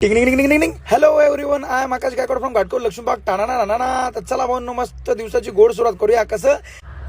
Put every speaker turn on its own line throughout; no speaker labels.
टिंग टिंग टिंग टिंग टिंग. Hello everyone, I am Akash Gaikwad from घाटकोट लक्ष्मीबाग टाणा ना. तर चला भाऊ मस्त दिवसाची गोड सुरुवात करूया. कसं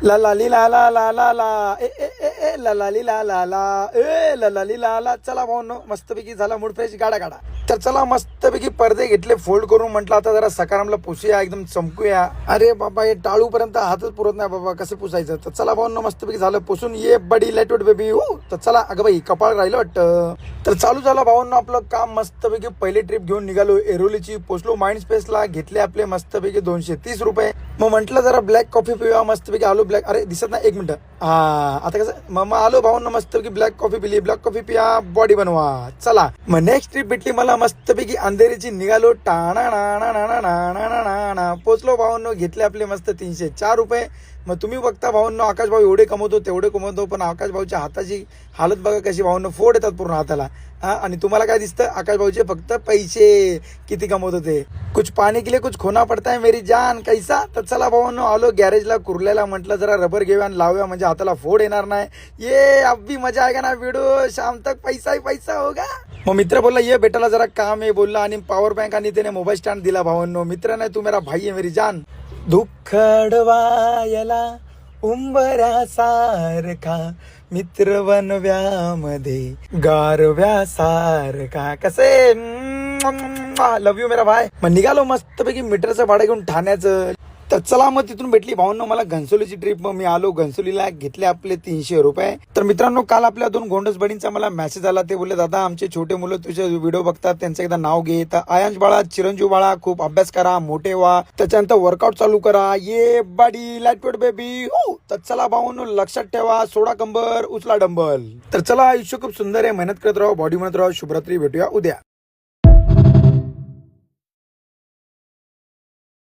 ला ला ली ला ला ला ला ला ए ए ए ए ला ला ली ला ला ला ए ला ला ली ला ला. चला भाऊ मस्तपैकी झाला मूड फ्रेश, गाडा. तर चला मस्तपैकी पडदे घेतले फोल्ड करून, म्हटलं आता जरा सकारामला पुसूया, एकदम चमकूया. अरे बाबा हे टाळूपर्यंत हातच पुरत नाही बाबा, कसं पुसायचं. तर चला भाऊ मस्तपैकी झालं पुसून. ये बडी लाईटवेट बेबी. तर चला अगं बाई कपाळ राहिलं वाटतं. तर चालू झालं भावांनो आपलं काम मस्तपैकी. पहिली ट्रिप घेऊन निघालो एरोलीची. पोचलो माइंड स्पेसला, घेतले आपले मस्तपैकी 230 रुपये. मग म्हटलं जरा ब्लॅक कॉफी पिऊया. मस्तपैकी आलो ब्लॅक, अरे दिसत नाही, एक मिनिट. हा आता कसं मग आलो भावांनो मस्तपैकी ब्लॅक कॉफी पिली. ब्लॅक कॉफी पिया, बॉडी बनवा. चला मग नेक्स्ट ट्रिप भेटली मला मस्तपैकी अंधेरीची. निघालो टाणा ना. पोचलो भावांनो, घेतले आपले मस्त 304 रुपये. मग तुम्ही बघता भावांनो, आकाश भाऊ एवढे कमवतो तेवढे कमवतो, पण आकाश भाऊच्या हाताची हालत बघा कशी भावांनो, फोड येतात पूर्ण हाताला. हा आणि तुम्हाला काय दिसतं, आकाश भाऊचे फक्त पैसे किती कमवतो ते. कुछ पाने के लिए कुछ खोना पडता है मेरी जान, कैसा. तर चला भावांनो आलो गॅरेजला कुर्ल्याला. म्हटलं जरा रबर घेऊया आणि लावूया, म्हणजे हाताला फोड येणार नाही. ये अब भी मजा आएगा ना व्हिडिओ, शाम तक पैसा ही पैसा होगा. मग मित्र बोलला ये बेटाला जरा काम आहे बोलला, आणि पॉवर बँक आणि त्याने मोबाईल स्टँड दिला. भावांनो मित्र नाही, तू मेरा भाई आहे मेरी जान. दुःख अडवायला उंबऱ्यासारखा मित्र वनव्यामध्ये गारव्यासारखा. कसे लव यू मेरा भाई. मग निघालो मस्तपैकी मीटरचं भाडं घेऊन ठाण्याचं. तर चला मग तिथून भेटली भावांनो मला घनसोलीची ट्रिप. मग मी आलो घनसोलीला, घेतले आपले 300 रुपये. तर मित्रांनो काल आपल्या 2 गोंडस बडींचा मला मेसेज आला. ते बोलले दादा आमचे छोटे मुलं तुझे व्हिडिओ बघतात, त्यांचं एकदा नाव घे. तर आयांश बाळा, चिरंजीव बाळा, खूप अभ्यास करा, मोठे व्हा, त्याच्यानंतर वर्कआउट चालू करा. ये बडी लाईटवेट बेबी. तर चला भावांनो लक्षात ठेवा, सोडा कंबर, उचला डंबल. तर चला आयुष्य खूप सुंदर आहे, मेहनत करत राहा, बॉडी बनत राहा. शुभरात्री, भेटूया उद्या.